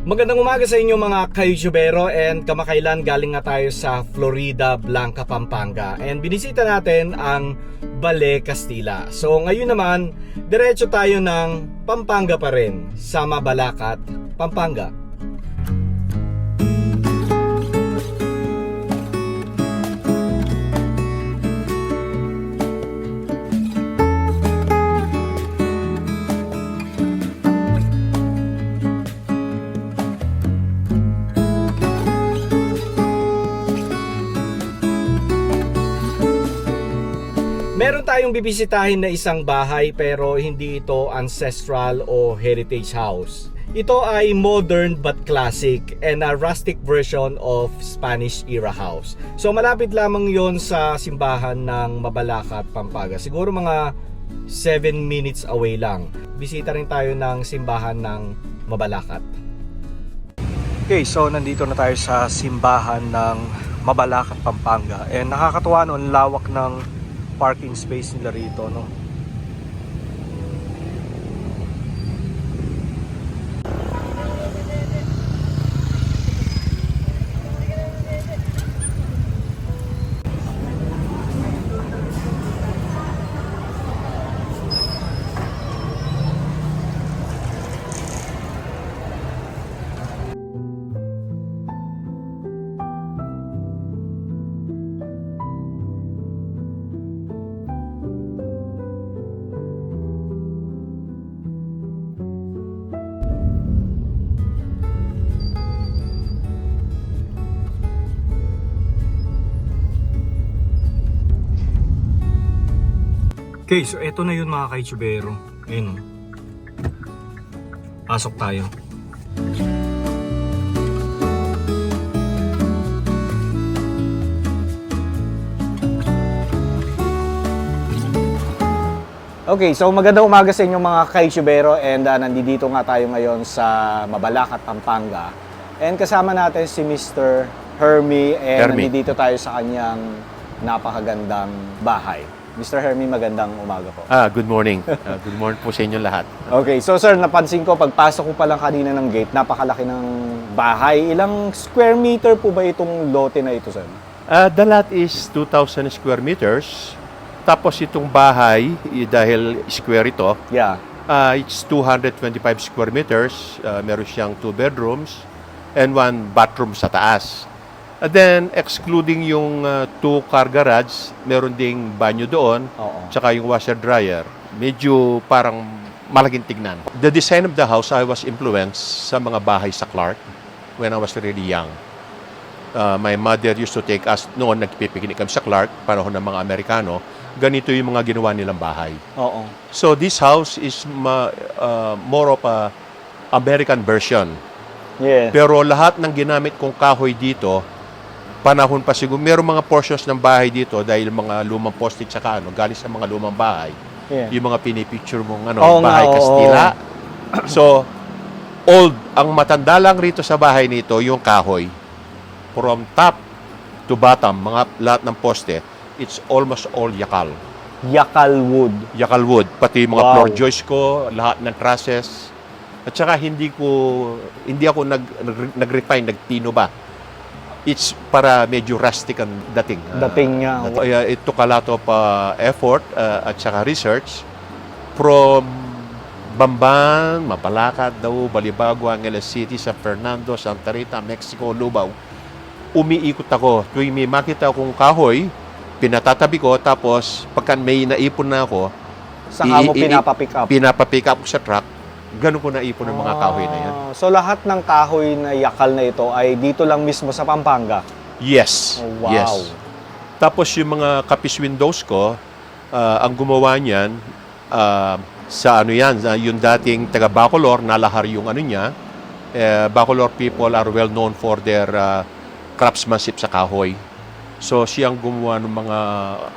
Magandang umaga sa inyo mga ka-YouTubero, and kamakailan galing nga tayo sa Florida Blanca, Pampanga, and binisita natin ang Ballet Castilla. So ngayon naman, diretso tayo ng Pampanga pa rin, sa Mabalacat, Pampanga. Meron tayong bibisitahin na isang bahay, pero hindi ito ancestral o heritage house. Ito ay modern but classic and a rustic version of Spanish era house. So malapit lamang yon sa simbahan ng Mabalacat, Pampanga. Siguro mga 7 minutes away lang. Bisita rin tayo ng simbahan ng Mabalacat. Okay, so nandito na tayo sa simbahan ng Mabalacat, Pampanga. And nakakatuwa no, ang lawak ng parking space nila rito, no? Okay, so eto na yun mga ka-YouTubero. Ayun, oh. Pasok tayo. Okay, so magandang umaga sa inyo mga ka-YouTubero, and nandito nga tayo ngayon sa Mabalacat, Pampanga. And kasama natin si Mr. Hermie, and nandito tayo sa kanyang napakagandang bahay. Mr. Hermie, magandang umaga po. Good morning. Good morning po sa inyo lahat. Okay, so sir, napansin ko, pagpasok ko pa lang kanina ng gate, napakalaki ng bahay. Ilang square meter po ba itong lote na ito, sir? The lot is 2,000 square meters. Tapos itong bahay, dahil square ito, it's 225 square meters. Meron siyang 2 bedrooms and 1 bathroom sa taas. And then, excluding yung 2 car garage, meron ding banyo doon, tsaka yung washer dryer. Medyo parang malaking tignan. The design of the house, I was influenced sa mga bahay sa Clark when I was really young. My mother used to take us, noon nagpipiknik kami sa Clark, panahon ng mga Amerikano, ganito yung mga ginawa nilang bahay. So this house is more of a American version. Pero lahat ng ginamit kong kahoy dito, panahon pa siguro, meron mga portions ng bahay dito dahil mga lumang poste tsaka galing sa mga lumang bahay. Yung mga pinipicture mong bahay Castilla. So, old, ang matanda lang rito sa bahay nito, yung kahoy. From top to bottom, lahat ng poste, it's almost all yakal. Yakal wood. Yakal wood. Pati yung mga floor joists ko, lahat ng trusses. At saka hindi ako nag-refine, nagpino ba. It's para medyo rustic ang dating. Dating niya. It took a lot of effort at saka research from Bamban, Mabalacat, Balibago, Angeles City, San Fernando, Santa Rita, Mexico, Lubao. Umiikot ako. Tuwing may makita akong kahoy, pinatatabi ko, tapos pagka may naipon na ako, saka mo pinapapick up? Pinapapick up sa truck. Ganun ko naipon ng mga kahoy na yan. So lahat ng kahoy na yakal na ito ay dito lang mismo sa Pampanga? Yes. Wow. Yes. Tapos yung mga kapis windows ko, ang gumawa niyan, sa yung dating taga Bacolor, nalahar yung niya. Bacolor people are well known for their craftsmanship sa kahoy. So siyang gumawa ng mga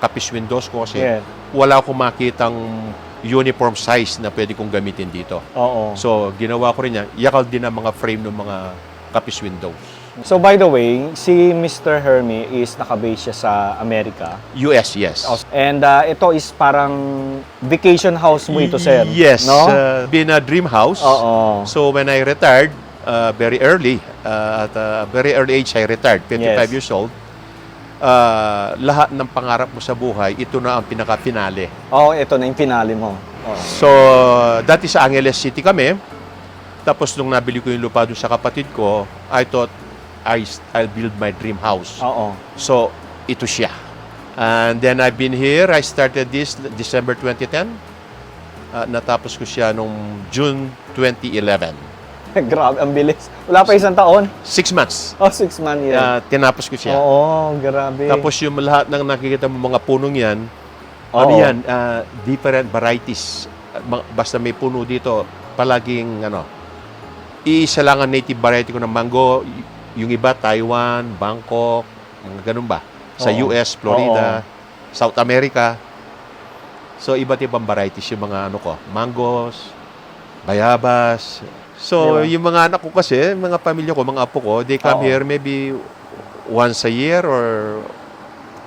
kapis windows ko kasi wala akong makitang uniform size na pwede kong gamitin dito. So, ginawa ko rin yan. Yakal din ang mga frame ng mga kapis windows. So, by the way, si Mr. Hermie is nakabase siya sa Amerika. US, yes. And ito is parang vacation house mo ito, sir. Yes. No? Been a dream house. So, when I retired, very early. At a very early age, I retired, 55 Yes. years old. Lahat ng pangarap mo sa buhay, ito na ang pinaka-finale. Oo, ito na yung finale mo. Oo. So, dati sa Angeles City kami. Tapos nung nabili ko yung lupa doon sa kapatid ko, I thought I'll build my dream house. Oo. So, ito siya. And then I've been here. I started this December 2010. Natapos ko siya nung June 2011. Grabe, ang bilis. Wala pa isang taon. 6 months. Oh, 6 months yan. Tinapos ko siya. Oo, grabe. Tapos yung lahat ng nakikita mo mga punong yan, ano Oo. yan, different varieties. Basta may puno dito, palaging iisa lang ang native variety ko ng mango. Yung iba, Taiwan, Bangkok, mga ganun ba? Sa Oo. US, Florida, South America. So, iba't ibang varieties yung mga mangoes, bayabas. So, Diba? yung mga anak ko kasi, mga pamilya ko, mga apo ko, they come Oo. here maybe once a year or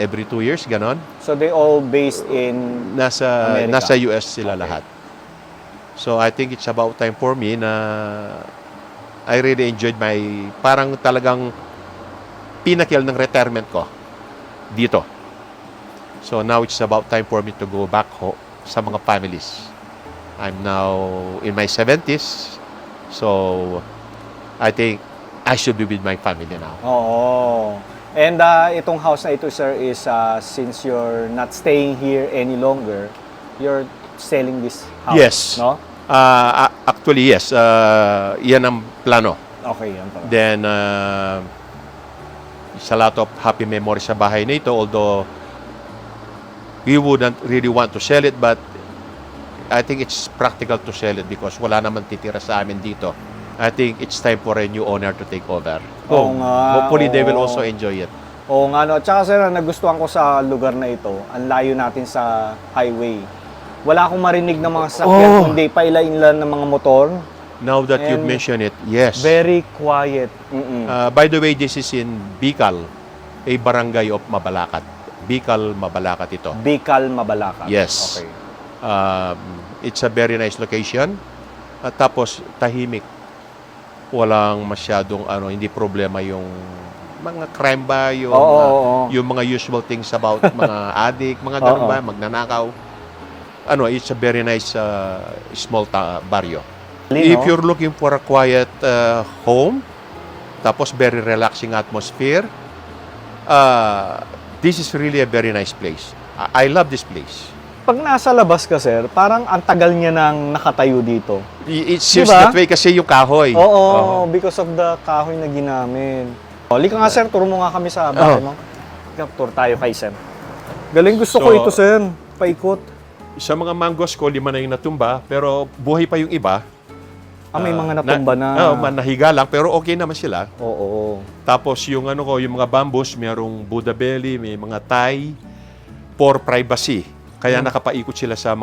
every 2 years, ganon. So they all based in America. Nasa US sila lahat. So, I think it's about time for me na I really enjoyed parang talagang pinakil ng retirement ko dito. So, now it's about time for me to go back sa mga families. I'm now in my 70s. So, I think I should be with my family now. Oo. And itong house na ito, sir, is since you're not staying here any longer, you're selling this house, Yes. no? Actually, yes. Yan ang plano. Okay, yan pala. Then, sa lot of happy memories sa bahay na ito, although we wouldn't really want to sell it, but I think it's practical to sell it because wala naman titira sa amin dito. I think it's time for a new owner to take over. Oo nga, Hopefully, they will oo. also enjoy it. Oo nga, no. Tsaka, sir, nagustuhan ko sa lugar na ito, ang layo natin sa highway. Wala akong marinig ng mga sasakyan, kundi paila-inlan ng mga motor. Now that you've And mentioned it, yes. Very quiet. Mm-mm. By the way, this is in Bicol, a barangay of Mabalacat. Bicol, Mabalacat ito. Bicol, Mabalacat. Yes. Okay. It's a very nice location. At tapos, tahimik. Walang masyadong, hindi problema yung mga crime ba, yung mga usual things about mga addict, mga ganun ba, magnanakaw. It's a very nice small barrio. If you're looking for a quiet home, tapos very relaxing atmosphere, this is really a very nice place. I love this place. Pag nasa labas ka, sir, parang ang tagal niya nang nakatayo dito. It seems Diba? that way kasi yung kahoy. Oo, because of the kahoy na ginamit. Lika nga, sir, turo mo nga kami sa bahay mo. Tour tayo kay sir. Galing, gusto ko So, ito, sir. Paikot. Sa mga mangoes ko, 5 na yung natumba, pero buhay pa yung iba. May mga natumba na. Nahiga lang, pero okay naman sila. Oo. Tapos yung yung mga bambus, mayroong Buddha belly, may mga Thai, for privacy. Kaya nakapaikot sila sa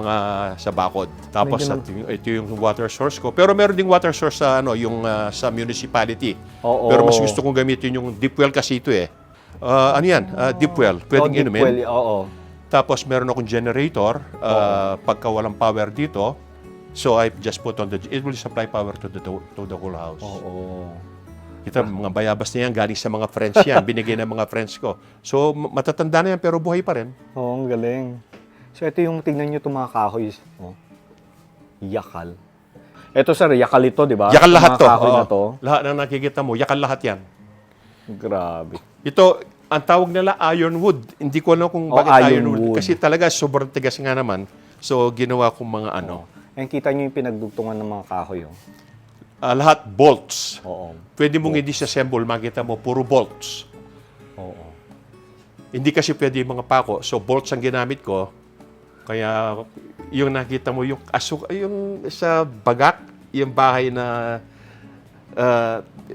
bakod. Tapos ito yung water source ko. Pero meron ding water source sa sa municipality. Oo. Pero mas gusto kong gamitin yung deep well kasi ito eh. Deep well, pwedeng deep inumin. well, oo. Tapos meron akong generator pagka walang power dito. So I just put on it will supply power to the whole house. Oo. Ito, mga bayabas na yan, galing sa mga friends yan, binigay ng mga friends ko. So matatanda na yan pero buhay pa rin. Oo, ang galing. So ito yung tingnan nyo itong mga kahoy. Oh. Yakal. Ito, sir, yakal ito, di ba? Yakal lahat Mga to. kahoy na to. Lahat na nakikita mo, yakal lahat yan. Grabe. Ito, ang tawag nila ironwood. Hindi ko alam kung bakit ironwood. Kasi talaga sobrang tigas nga naman. So ginawa kong mga And kita nyo yung pinagdugtungan ng mga kahoy. Oh. lahat bolts. Oo. Pwede mong i-disassemble, makita mo, puro bolts. Oo. Hindi kasi pwede yung mga pako. So, bolts ang ginamit ko. Kaya, yung nakita mo, yung sa Bagak, yung bahay na,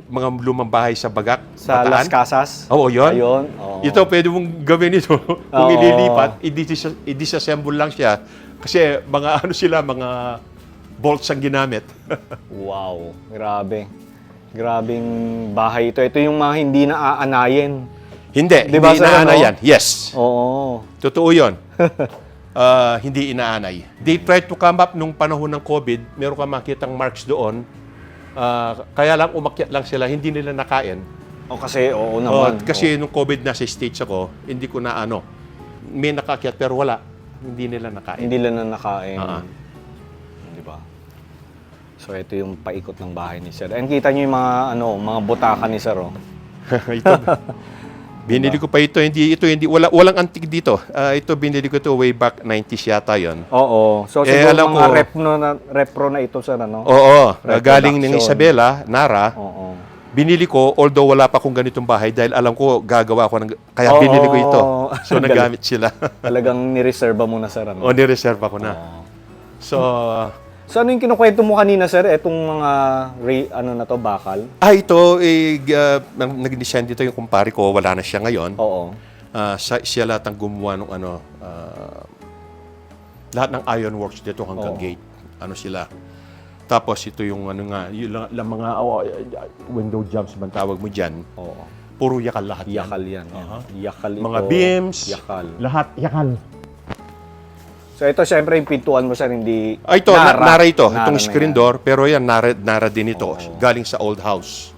mga lumang bahay sa Bagak. Sa Bataan. Las Casas? Oo, yun. Ayun. Oo. Ito, pwede mong gawin ito. Kung Oo. ililipat, i-disassemble lang siya. Kasi, mga mga bolts ang ginamit. Wow. Grabe. Grabing bahay ito. Ito yung mga hindi na aanayin. Hindi, Di ba, hindi sir, inaanay ano? yan. Yes. Oo. Totoo yun. Hindi inaanay. They tried to come up nung panahon ng COVID. Meron ka makitang marks doon. Kaya lang umakyat lang sila, hindi nila nakain. O kasi, oo naman. Kasi nung COVID nasa States ako, hindi ko na may nakakyat pero wala. Hindi nila nakain. Hindi lang na nakain. Oo. Di ba? So, ito yung paikot ng bahay ni Sir. And kita nyo yung mga butaka ni Sir, oh. Ito, binili ko pa ito. Walang antique dito. Ito binili ko ito way back 90s yata yon. Oo. So, siguro alam mga ko- repro na ito, Sir, ano? Oo, Reproduction. galing ng Isabela, Nara. Oo. Binili ko, although wala pa akong ganitong bahay dahil alam ko gagawa ko kaya Oo. binili ko ito. So nagamit sila. Talagang nireserva mo na, Sir, ano? O nireserve ako na. Oo. So, So, ano yung kinukwento mo kanina, Sir? Itong mga, bakal? ito, nag-design dito yung kumpare ko, wala na siya ngayon. Oo. Siya lahat ang gumawa ng lahat ng ironworks dito hanggang Oo. gate. Sila. Tapos ito yung yung mga window jumps man tawag mo diyan. Oo. Puro yakal lahat yan. Yakal yan. Yakal ito. Mga beams, Yakal. lahat yakal. So, ito, syempre, yung pintuan mo, Sir, hindi... Ito, nara ito. Nara Itong na screen yan. door, pero yan, nara din ito. Oo. Galing sa old house.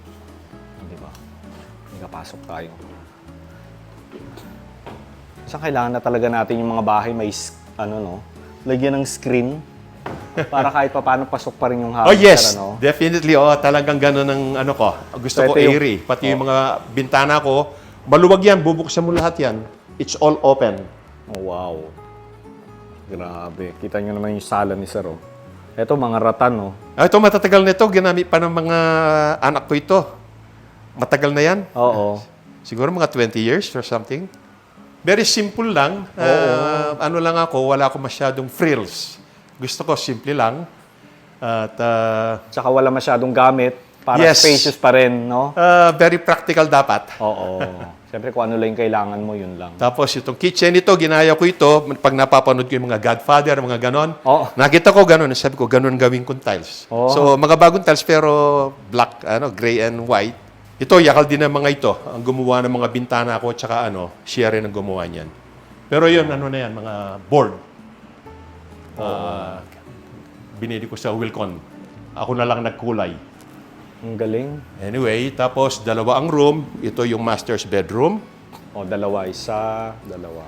Di ba? Nakapasok tayo. Saan kailangan na talaga natin yung mga bahay may, lagyan ng screen para kahit pa paano pasok pa rin yung Oh house. yes, Sir, definitely. Talagang ganun ang ko. Gusto So, ko ito yung- airy. Pati yung mga bintana ko, maluwag yan, bubuksan mo lahat yan. It's all open. Oh, wow. Grabe. Kita nyo naman yung sala ni Sir, oh. Ito, mga ratan, oh. Ito, matatagal na ito. Ginamit pa ng mga anak ko ito. Matagal na yan. Oo. Siguro mga 20 years or something. Very simple lang. Lang ako, wala ako masyadong frills. Gusto ko, simple lang. At Tsaka wala masyadong gamit. Para Yes. spacious pa rin, no? very practical dapat. Oo. Siyempre, kung ano lang yung kailangan mo, yun lang. Tapos itong kitchen ito, ginaya ko ito. Pag napapanood ko yung mga Godfather, mga ganon. Oo. Nakita ko ganon. Sabi ko, ganon gawin kong tiles. Oo. So, mga bagong tiles pero black, gray and white. Ito, yakal din ng mga ito. Ang gumawa ng mga bintana ko, tsaka siya rin ang gumawa niyan. Pero yun, na yan, mga board. Binili ko sa Wilcon. Ako na lang nagkulay. Ang galing. Anyway, tapos dalawa ang room. Ito yung master's bedroom. O, dalawa. Isa, dalawa.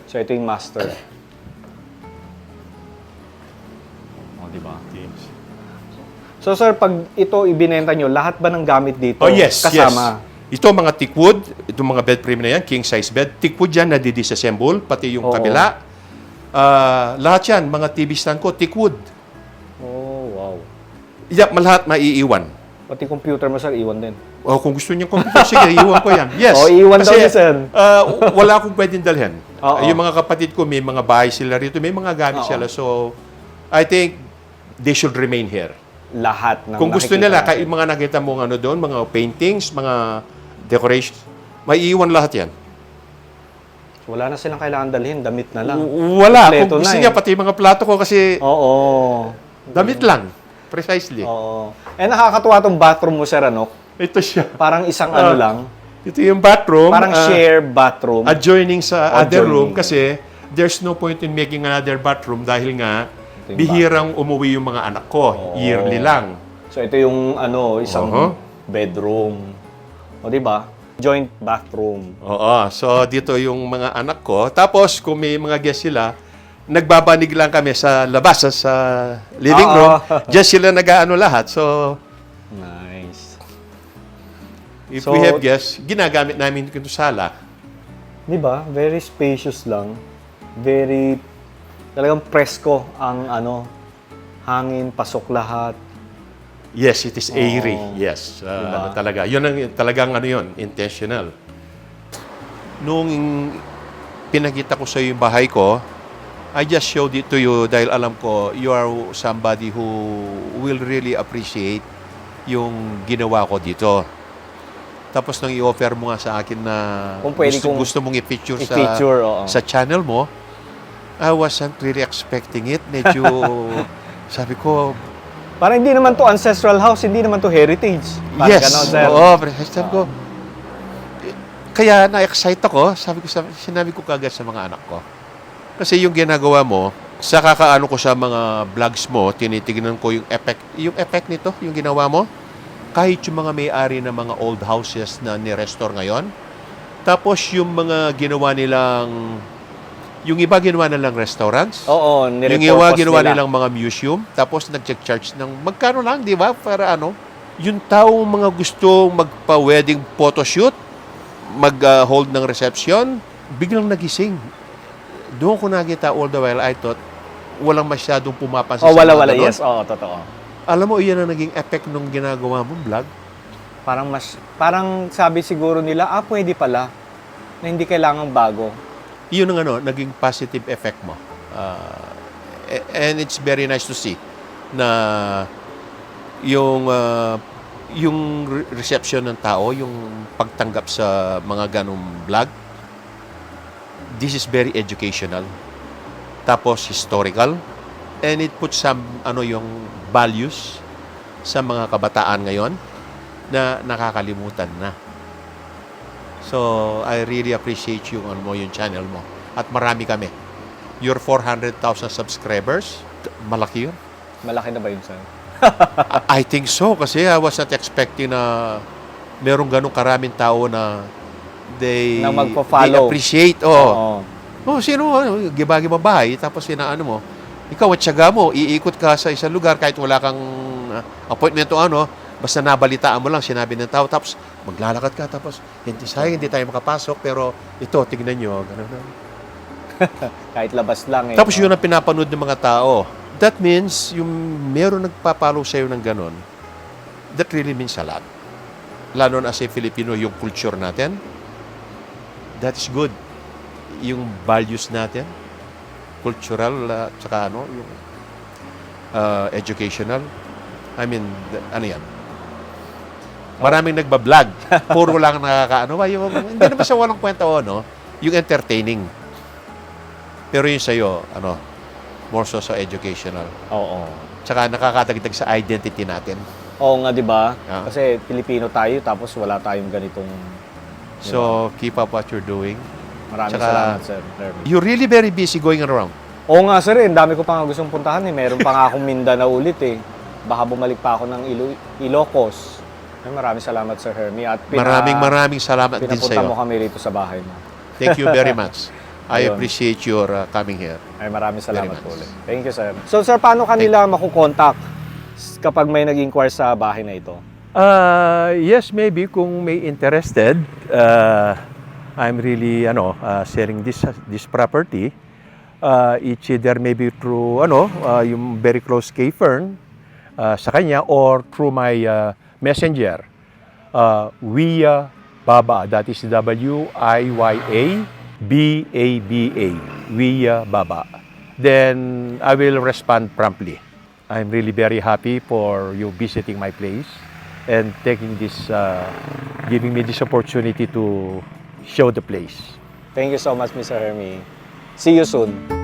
So, ito yung master. O, di ba? So, Sir, pag ito ibinenta nyo, lahat ba ng gamit dito Oh, yes, kasama? yes. Ito mga teakwood, itong mga bed frame na yan, king size bed. Teakwood yan na disassemble, pati yung Oo. kabila. Lahat yan, mga TV stand ko, teakwood. Oh, wow. Yeah, lahat maiiwan. Pati computer mo, Sir, iwan din. O kung gusto niyo computer, sige, iwan ko yan. Yes. Oh, iwan daw niya, sir. Wala akong pwedeng dalhin. Oo. Yung mga kapatid ko, may mga bahay sila rito, may mga gamit Oo. sila. So, I think they should remain here. Lahat ng Kung gusto nakikita nila, natin. mga nakita mo doon, mga paintings, mga decorations, maiiwan lahat yan. So, wala na silang kailangan dalhin, damit na lang. Wala. Kompleto Kung gusto na niya, pati mga plato ko kasi Oo. damit lang. Precisely. Oo. Nakakatuwa tong bathroom mo, Sir, ano? Ito siya. Parang isang lang. Ito yung bathroom. Parang share bathroom. Adjoining sa other Adjoining. room kasi there's no point in making another bathroom dahil nga Ito yung bihirang umuwi yung mga anak ko. Yearly lang. So, ito yung isang Oo. bedroom. O, di ba? Joint bathroom. Oo. So, dito yung mga anak ko. Tapos, kung may mga guest sila, nagbabanig lang kami sa labas, sa living Oo. room. Diyan sila nag-aano lahat. So, Nice. if So- we have guests, ginagamit namin ito sala. Di ba? Very spacious lang. Very, talagang presko ang hangin, pasok lahat. Yes, it is airy. Oo. Yes. Diba? Talaga. Yun ang talagang yun, intentional. Nung pinakita ko sa iyo yung bahay ko, I just showed it to you dahil alam ko you are somebody who will really appreciate yung ginawa ko dito. Tapos nang i-offer mo nga sa akin na Kung pwede kong gusto mong i-feature, i-feature, oo. sa channel mo, I wasn't really expecting it. Medyo, sabi ko, Parang hindi naman to ancestral house, hindi naman to heritage. Parang yes. ganon, Sir. Oo, sabi ko, kaya na-excite ako, sinabi ko kagad sa mga anak ko. Kasi yung ginagawa mo, sa kakaano ko sa mga vlogs mo, tinitignan ko yung effect nito, yung ginawa mo. kahit yung mga may-ari ng mga old houses na ni-restore ngayon. Tapos yung mga ginawa nilang, yung iba ginawa nilang restaurants. Oo, Yung iba ginawa nilang mga museum. Tapos nag-charge ng magkano lang, di ba? Para ano? Yung taong mga gustong magpa-wedding photoshoot, mag-hold ng reception, biglang nagising. Doon ko nakita all the while, I thought, walang masyadong pumapansin Oh, sa wala, mga ganon. yes. Oo, totoo. Alam mo, iyan ang naging effect nung ginagawa mong vlog. Parang sabi siguro nila, pwede pala na hindi kailangan bago. Iyon ang naging positive effect mo. And it's very nice to see na yung reception ng tao, yung pagtanggap sa mga ganong vlog, this is very educational. Tapos historical, and it puts some yung values sa mga kabataan ngayon na nakakalimutan na. So, I really appreciate yung channel mo. At marami kami. Your 400,000 subscribers, malaki yun. Malaki na ba yun, sir? I think so, kasi I was not expecting na merong ganong karaming tao na they appreciate. Oo. Sino? Gibagi babae, tapos sinaano mo, ikaw at syaga mo, iikot ka sa isang lugar kahit wala kang appointment o basta nabalitaan mo lang, sinabi ng tao, tapos maglalakad ka, tapos hindi tayo makapasok, pero ito, tignan nyo, gano'n. Kahit labas lang eh. Tapos yun ang pinapanood ng mga tao. That means, yung meron nagpapalo sa'yo ng gano'n, that really means a lot. Lalo na as a Filipino, yung culture natin, that is good. Yung values natin, cultural, tsaka yung educational. I mean, yan? Maraming nagbablog. Puro lang hindi naman sa walang kwenta yung entertaining. Pero yung sa'yo, more so sa educational. Oo. Tsaka nakakadagdag sa identity natin. Oo nga, di ba? Yeah. Kasi Pilipino tayo, tapos wala tayong ganitong... So, keep up what you're doing. Maraming Tsaka, salamat, sir. Hermie. You're really very busy going around. Oo nga, sir. Ang dami ko pa nga gustong puntahan eh. Meron pa nga akong Mindanao ulit eh. Baka bumalik pa ako ng Ilocos. Maraming salamat, Sir Hermie. At Maraming salamat din pinapunta sa'yo. mo kami rito sa bahay mo. Thank you very much. I Ayun. appreciate your coming here. Ay, maraming salamat Very po much. ulit. Thank you, sir. So, sir, paano kanila makukontakt kapag may nag-inquire sa bahay na ito? Yes, maybe kung may interested, I'm really selling this property. It's either maybe through yung very close kay Fern sa kanya, or through my messenger, Wiya Baba. That is WIYABABA, Wiya Baba. Then I will respond promptly. I'm really very happy for you visiting my place and giving me this opportunity to show the place. Thank you so much, Mr. Hermie. See you soon.